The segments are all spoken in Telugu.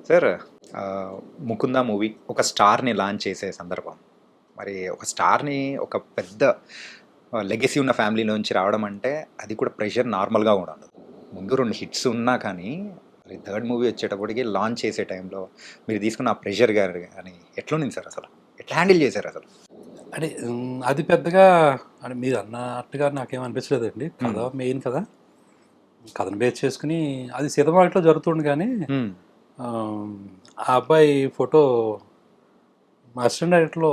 సార్, ముకుందా మూవీ ఒక స్టార్ని లాంచ్ చేసే సందర్భం. మరి ఒక స్టార్ని ఒక పెద్ద లెగసీ ఉన్న ఫ్యామిలీలోంచి రావడం అంటే అది కూడా ప్రెషర్ నార్మల్గా కూడా ఉండదు. ముందు 2 హిట్స్ ఉన్నా కానీ మరి థర్డ్ మూవీ వచ్చేటప్పటికి లాంచ్ చేసే టైంలో మీరు తీసుకున్న ఆ ప్రెషర్ గారు కానీ ఎట్లుండింది సార్ అసలు? ఎట్లా హ్యాండిల్ చేశారు అసలు? అంటే అది పెద్దగా అంటే మీరు అన్నట్టుగా నాకేం అనిపించలేదండి. కథ మెయిన్ కదా, కథను బేస్ చేసుకుని అది సీతమాటలో జరుగుతుంది. కానీ మ్మ్. ఆ అబ్బాయి ఫోటో మా అసిస్టెంట్ డైరెక్టర్లో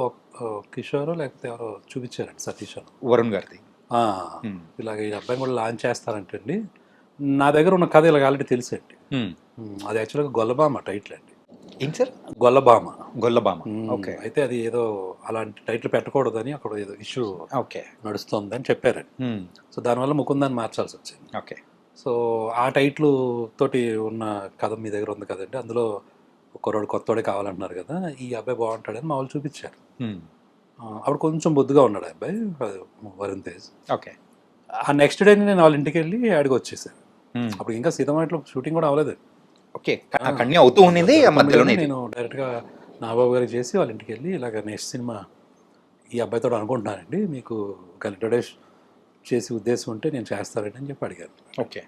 కిషోర్ లేకపోతే ఎవరో చూపించారండి, సతీష్ అని. వరుణ్ గారిది. ఆ, మ్మ్. ఇలాగ ఈ అబ్బాయిని కూడా లాంచ్ చేస్తారంటండి. నా దగ్గర ఉన్న కథ ఇలాగ ఆల్రెడీ తెలుసండి. మ్మ్. అది యాక్చువల్గా గొల్లబామ టైటిల్ అండి. ఏంటి సార్? గొల్లబామ. గొల్లబామ. ఓకే. అయితే అది ఏదో అలాంటి టైటిల్ పెట్టకూడదని అక్కడ ఏదో ఇష్యూ ఓకే. నడుస్తుందని చెప్పారండి. మ్మ్. సో దానివల్ల ముకుందాన్ని మార్చాల్సి వచ్చింది. ఓకే. సో ఆ టైటిల్ తోటి ఉన్న కథ మీ దగ్గర ఉంది కదండి, అందులో కుర్రోడు కొత్తోడే కావాలంటున్నారు కదా, ఈ అబ్బాయి బాగుంటాడని మా వాళ్ళు చూపించారు. మ్మ్. అప్పుడు కొంచెం బొద్దుగా ఉన్నాడు ఆ అబ్బాయి, వరుణ్ తేజ్. ఓకే. ఆ నెక్స్ట్ డే నేను వాళ్ళ ఇంటికి వెళ్ళి ఆడికి వచ్చేసాను. మ్మ్. అప్పుడు ఇంకా సీతమాటలో షూటింగ్ కూడా అవ్వలేదు. ఓకే. కంటిన్యూ అవుతూ ఉండింది ఆ మధ్యలోనే ఇది. నేను డైరెక్ట్గా నాగబాబు గారికి చేసి వాళ్ళ ఇంటికి వెళ్ళి ఇలాగ నెక్స్ట్ సినిమా ఈ అబ్బాయితో అనుకుంటున్నానండి, మీకు ఒక ఇంట్రొడ్యూస్ చేసి ఉద్దేశం ఉంటే నేను చేస్తానండి అని చెప్పి అడిగాను. ఓకే.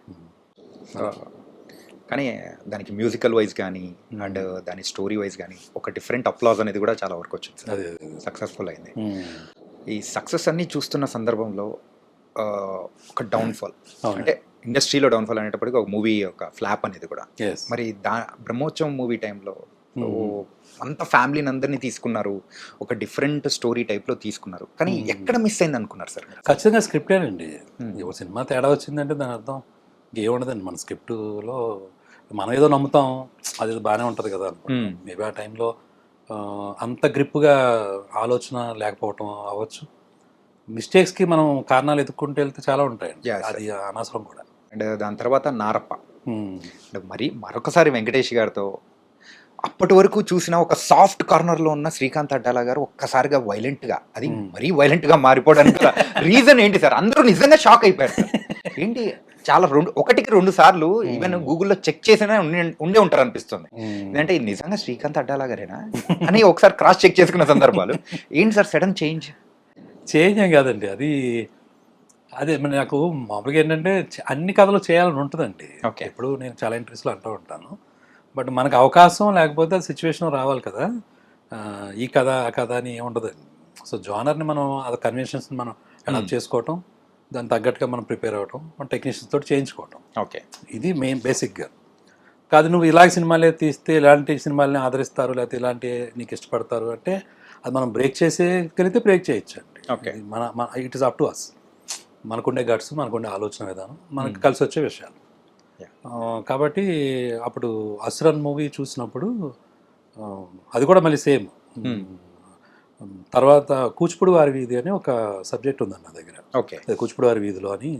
కానీ దానికి మ్యూజికల్ వైజ్ కానీ అండ్ దాని స్టోరీ వైజ్ కానీ ఒక డిఫరెంట్ అప్లాజ్ అనేది కూడా చాలా వరకు వచ్చింది సార్. అదే సక్సెస్ఫుల్ అయింది. ఈ సక్సెస్ అన్ని చూస్తున్న సందర్భంలో ఆ, ఒక డౌన్ఫాల్ అంటే ఇండస్ట్రీలో డౌన్ఫాల్ అనేటప్పటికి ఒక మూవీ ఒక ఫ్లాప్ అనేది కూడా. మరి బ్రహ్మోత్సవం మూవీ టైంలో అంత ఫ్యామిలీని అందరినీ తీసుకున్నారు, ఒక డిఫరెంట్ స్టోరీ టైప్లో తీసుకున్నారు, కానీ ఎక్కడ మిస్ అయింది అనుకున్నారు సార్? ఖచ్చితంగా స్క్రిప్టేనండి. ఒక సినిమా తేడా వచ్చిందంటే దాని అర్థం ఏముండదండి. మన స్క్రిప్టులో మనం ఏదో నమ్ముతాం, అది బాగానే ఉంటుంది కదా అనుకుంటాం. మేబీ ఆ టైంలో అంత గ్రిప్గా ఆలోచన లేకపోవటం అవ్వచ్చు. మిస్టేక్స్కి మనం కారణాలు ఎదుక్కుంటూ వెళ్తే చాలా ఉంటాయండి. అది అనవసరం కూడా. అండ్ దాని తర్వాత నారప్ప, మరి మరొకసారి వెంకటేష్ గారితో అప్పటి వరకు చూసిన ఒక సాఫ్ట్ కార్నర్లో ఉన్న శ్రీకాంత్ అడ్డాల గారు ఒక్కసారిగా వైలెంట్గా, అది మరీ వైలెంట్గా మారిపోవడానికి రీజన్ ఏంటి సార్? అందరూ నిజంగా షాక్ అయిపోయారు సార్. ఏంటి, చాలా ఒకటికి 2 సార్లు ఈవెన్ గూగుల్లో చెక్ చేసినా ఉండే ఉంటారు అనిపిస్తుంది. ఎందుకంటే ఇది నిజంగా శ్రీకాంత్ అడ్డాల గారేనా అని ఒకసారి క్రాస్ చెక్ చేసుకున్న సందర్భాలు ఏంటి సార్? సడన్ చేంజ్ ఏం కాదండి, అది అదే నాకు మామూలుగా ఏంటంటే అన్ని కథలు చేయాలని ఉంటుందండి. ఓకే. ఇప్పుడు నేను చాలా ఇంట్రెస్ట్లో అంటూ ఉంటాను, బట్ మనకు అవకాశం లేకపోతే సిచ్యువేషన్ రావాలి కదా. ఈ కథ ఆ కథ అని ఏముండదండి. సో జానర్ని మనం అది కన్వెన్షన్స్ని మనం అడాప్ట్ చేసుకోవటం, దానికి తగ్గట్టుగా మనం ప్రిపేర్ అవ్వటం, మన టెక్నీషియన్స్ తోటి చేయించుకోవటం. ఓకే. ఇది మెయిన్ బేసిక్గా. కాదు నువ్వు ఇలాంటి సినిమాలే తీస్తే ఇలాంటి సినిమాలని ఆదరిస్తారు, లేకపోతే ఇలాంటి నీకు ఇష్టపడతారు అంటే అది మనం బ్రేక్ చేసేగలిగితే బ్రేక్ చేయొచ్చు అండి. ఓకే. మన it is up to us. మనకుండే గట్స్, మనకుండే ఆలోచన విధానం, మనకు కలిసి వచ్చే విషయాలు. కాబట్టి అప్పుడు అసురన్ మూవీ చూసినప్పుడు అది కూడా మళ్ళీ సేమ్. తర్వాత కూచిపూడి వారి వీధి అని ఒక సబ్జెక్ట్ ఉందండి నా దగ్గర. ఓకే. కూచిపూడి వారి వీధిలో అని,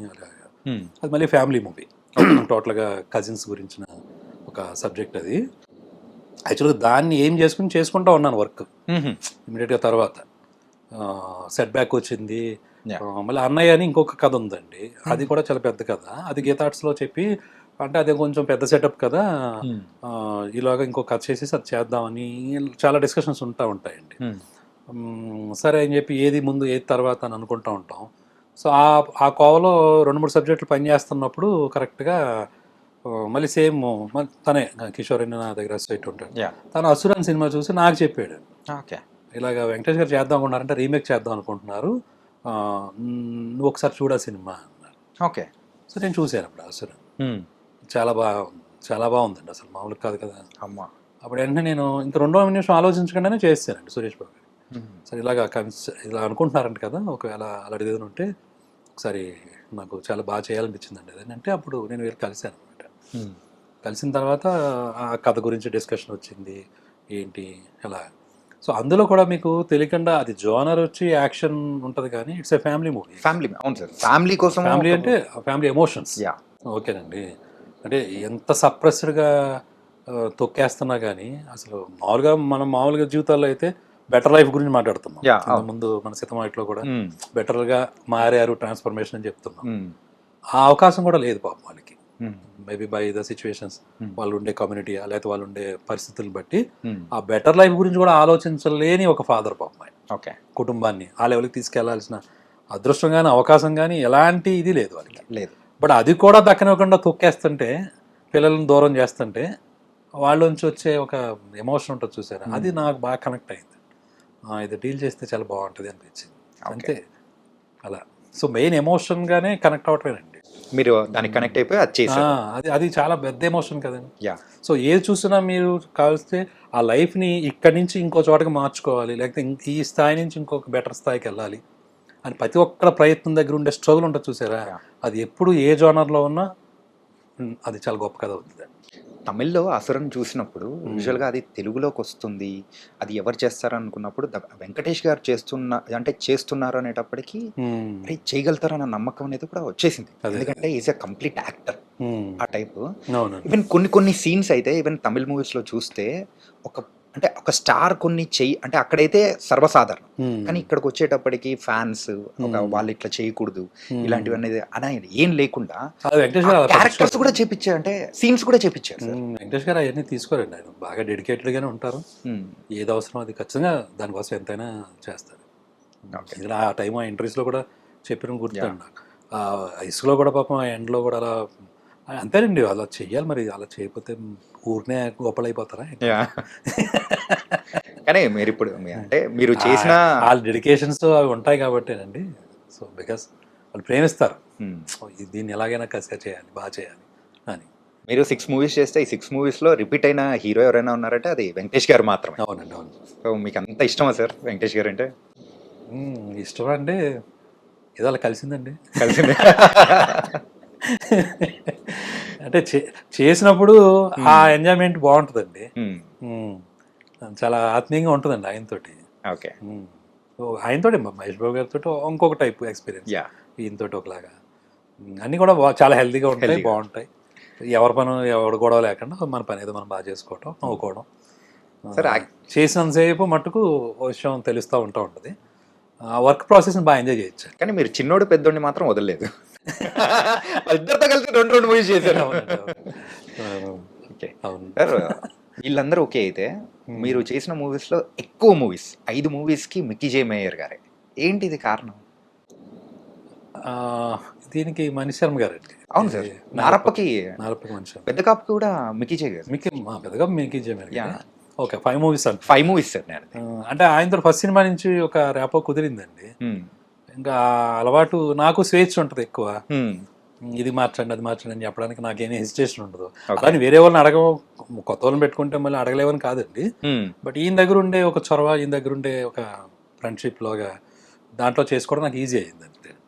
అది మళ్ళీ ఫ్యామిలీ మూవీ. టోటల్గా కజిన్స్ గురించిన ఒక సబ్జెక్ట్ అది. యాక్చువల్గా దాన్ని ఏం చేసుకుంటూ ఉన్నాను వర్క్ ఇమీడియట్గా. తర్వాత సెట్ బ్యాక్ వచ్చింది. మళ్ళీ అన్నయ్య అని ఇంకొక కథ ఉందండి, అది కూడా చాలా పెద్ద కథ. అది గీతార్ట్స్లో చెప్పి, అంటే అదే కొంచెం పెద్ద సెటప్ కదా, ఇలాగ ఇంకో కథ చేసేసి అది చేద్దామని చాలా డిస్కషన్స్ ఉంటాయండి. సరే అని చెప్పి ఏది ముందు ఏది తర్వాత అని అనుకుంటూ ఉంటాం. సో ఆ కోవలో 2-3 సబ్జెక్టులు పనిచేస్తున్నప్పుడు కరెక్ట్గా మళ్ళీ సేమ్ తనే కిషోర్ అని నా దగ్గర అసోసియేట్ ఉంటాడు. తను అసురన్ సినిమా చూసి నాకు చెప్పాడు, ఓకే ఇలాగ వెంకటేష్ గారు చేద్దాం అనుకుంటున్నారంటే రీమేక్ చేద్దాం అనుకుంటున్నారు, నువ్వు ఒకసారి చూడ సినిమా అన్నారు. ఓకే. సో నేను చూశాను అప్పుడు అసురన్. చాలా బాగుందండి, అసలు మామూలు కాదు కదా అమ్మ. అప్పుడు వెంటనే నేను ఇంకా 2వ నిమిషం ఆలోచించకుండానే చేస్తానండి సురేష్ బాబు గారు. సరే ఇలా అనుకుంటున్నారంట కదా, ఒకవేళ అలాంటిది ఏదైనా ఉంటే ఒకసారి నాకు చాలా బాగా చేయాలనిపించిందండి అది అంటే. అప్పుడు నేను వెళ్ళి కలిశాను అనమాట. కలిసిన తర్వాత ఆ కథ గురించి డిస్కషన్ వచ్చింది, ఏంటి ఎలా. సో అందులో కూడా మీకు తెలియకుండా అది జోనర్ వచ్చి యాక్షన్ ఉంటుంది, కానీ it's a family movie. Family, అవును సార్, ఫ్యామిలీ కోసం. ఫ్యామిలీ అంటే ఫ్యామిలీ ఎమోషన్స్. ఓకేనండి. అంటే ఎంత సప్రెస్డ్గా తొక్కేస్తున్నా కానీ అసలు మామూలుగా జీవితాల్లో అయితే బెటర్ లైఫ్ గురించి మాట్లాడుతున్నాం. ముందు మన సీతమాటలో కూడా బెటర్గా మారారు, ట్రాన్స్ఫర్మేషన్ అని చెప్తున్నాం. ఆ అవకాశం కూడా లేదు పాపం వాళ్ళకి. Maybe by the situations, Hmm. వాళ్ళు ఉండే కమ్యూనిటీ లేకపోతే వాళ్ళు ఉండే పరిస్థితులు బట్టి Hmm. ఆ బెటర్ లైఫ్ గురించి కూడా ఆలోచించలేని ఒక ఫాదర్ పాపం ఆయన. ఓకే. కుటుంబాన్ని ఆ లెవెల్కి తీసుకెళ్లాల్సిన అదృష్టం కానీ అవకాశం కానీ ఎలాంటి ఇది లేదు వాళ్ళకి. లేదు. బట్ అది కూడా దక్కనివ్వకుండా తొక్కేస్తుంటే, పిల్లల్ని దూరం చేస్తుంటే వాళ్ళ నుంచి వచ్చే ఒక ఎమోషన్ ఉంటుంది చూసారా, అది నాకు బాగా కనెక్ట్ అయింది. ఇది డీల్ చేస్తే చాలా బాగుంటుంది అనిపించింది. అంతే అలా. సో మెయిన్ ఎమోషన్గానే కనెక్ట్ అవటమేనండి. మీరు దానికి కనెక్ట్ అయిపోయి అది చేశారు. అది అది చాలా పెద్ద ఎమోషన్ కదండి. యా. సో ఏది చూసినా మీరు కావలిస్తే ఆ లైఫ్ని ఇక్కడి నుంచి ఇంకో చోటకి మార్చుకోవాలి, లేకపోతే ఈ స్థాయి నుంచి ఇంకొక బెటర్ స్థాయికి వెళ్ళాలి అని ప్రతి ఒక్కళ్ళ ప్రయత్నం దగ్గర ఉండే స్ట్రగుల్ ఉంటుంది చూసారా, Yeah. అది ఎప్పుడు ఏ జోనర్లో ఉన్నా అది చాలా గొప్ప కథ అవుతుంది. తమిళ్లో అసురన్ చూసినప్పుడు యూజువల్గా అది తెలుగులోకి వస్తుంది, అది ఎవరు చేస్తారు అనుకున్నప్పుడు వెంకటేష్ గారు చేస్తున్నారు అనేటప్పటికీ అరే చేయగలుగుతారన్న నమ్మకం అనేది కూడా వచ్చేసింది. ఎందుకంటే ఈజ్ ఎ కంప్లీట్ యాక్టర్ ఆ టైప్. ఈవెన్ కొన్ని సీన్స్ అయితే ఈవెన్ తమిళ్ మూవీస్ లో చూస్తే ఒక స్టార్ కొన్ని అంటే అక్కడైతే సర్వసాధారణం, కానీ ఇక్కడికి వచ్చేటప్పటికి ఫ్యాన్స్ వాళ్ళు ఇట్లా చేయకూడదు ఇలాంటివన్నీ అనేది ఏం లేకుండా క్యారెక్టర్స్ కూడా చేపించారు, అంటే సీన్స్ కూడా చేపించారు సార్. వెంకటేష్ గారు అవన్నీ తీసుకోరండి, ఆయన బాగా డెడికేటెడ్ గానే ఉంటారు. ఏది అవసరం అది ఖచ్చితంగా దానికోసం ఎంతైనా చేస్తారు. ఆ టైం ఆ ఇంటర్వ్యూస్ లో కూడా చెప్పిన గుర్తుండి నాకు. ఆ ఇసుకలో కూడా పాపం ఆ ఎండ్లో కూడా అలా అంతేనండి, అలా చెయ్యాలి. మరి అలా చేయకపోతే ఊరినే గొప్పలైపోతారా? కానీ మీరు ఇప్పుడు అంటే మీరు చేసిన వాళ్ళ డెడికేషన్స్ అవి ఉంటాయి కాబట్టేనండి. సో బికాస్ వాళ్ళు ప్రేమిస్తారు, దీన్ని ఎలాగైనా కసిగా చేయాలి, బాగా చేయాలి అని. మీరు 6 మూవీస్ చేస్తే ఈ 6 మూవీస్లో రిపీట్ అయిన హీరో ఎవరైనా ఉన్నారంటే అది వెంకటేష్ గారు మాత్రమే. అవునండి, అవును. సో మీకు అంత ఇష్టమా సార్ వెంకటేష్ గారు అంటే? ఇష్టం అంటే ఏదో అలా కలిసిందండి. కలిసింది అంటే చేసినప్పుడు ఆ ఎంజాయ్మెంట్ బాగుంటుందండి. చాలా ఆత్మీయంగా ఉంటుందండి ఆయనతోటి. ఓకే. ఆయనతోటి మహేష్ బాబు గారితో ఇంకొక టైప్ ఎక్స్పీరియన్స్, యా. ఈయనతోటి ఒకలాగా. అన్నీ కూడా చాలా హెల్తీగా ఉంటాయి, బాగుంటాయి. ఎవరి పని ఎవరు గొడవ లేకుండా మన పని ఏదో మనం బాగా చేసుకోవటం, నవ్వుకోవడం. చేసినంతసేపు మట్టుకు ఓ విషయం తెలుస్తూ ఉంటుంది. ఆ వర్క్ ప్రాసెస్ని బాగా ఎంజాయ్ చేయొచ్చు. కానీ మీరు చిన్నోడు పెద్దోడిని మాత్రం వదలలేదు. ఇద్దరితో కలిసి 2 మూవీస్ చేశారు. ఓకే. అవును సార్, వీళ్ళందరూ ఓకే అయితే మీరు చేసిన మూవీస్లో ఎక్కువ మూవీస్ 5 మూవీస్కి మిక్కీ జే మేయర్ గారే, ఏంటి ఇది కారణం? దీనికి మణిశర్మ గారండి. అవును సార్. నారప్పకి మణిశర్మ, పెద్ద కాపుకి కూడా మిక్కీ జే గారు. పెద్దగా మిక్కీ జే మేయర్. ఓకే, 5 మూవీస్ అండి. 5 మూవీస్ సార్. నేను అంటే ఆయనతో ఫస్ట్ సినిమా నుంచి ఒక ర్యాపో కుదిరిందండి. ఇంకా అలవాటు నాకు స్వేచ్ఛ ఉంటుంది ఎక్కువ, ఇది మార్చండి అది మార్చండి అని చెప్పడానికి నాకేమీ హెసిటేషన్ ఉండదు. అలానే వేరే వాళ్ళని కొత్త వాళ్ళని పెట్టుకుంటే మళ్ళీ అడగలేవని కాదండి. బట్ ఈయన దగ్గర ఉండే ఒక చొరవ, ఈయన దగ్గర ఉండే ఒక ఫ్రెండ్షిప్ లాగా దాంట్లో చేసుకోవడం నాకు ఈజీ అయింది.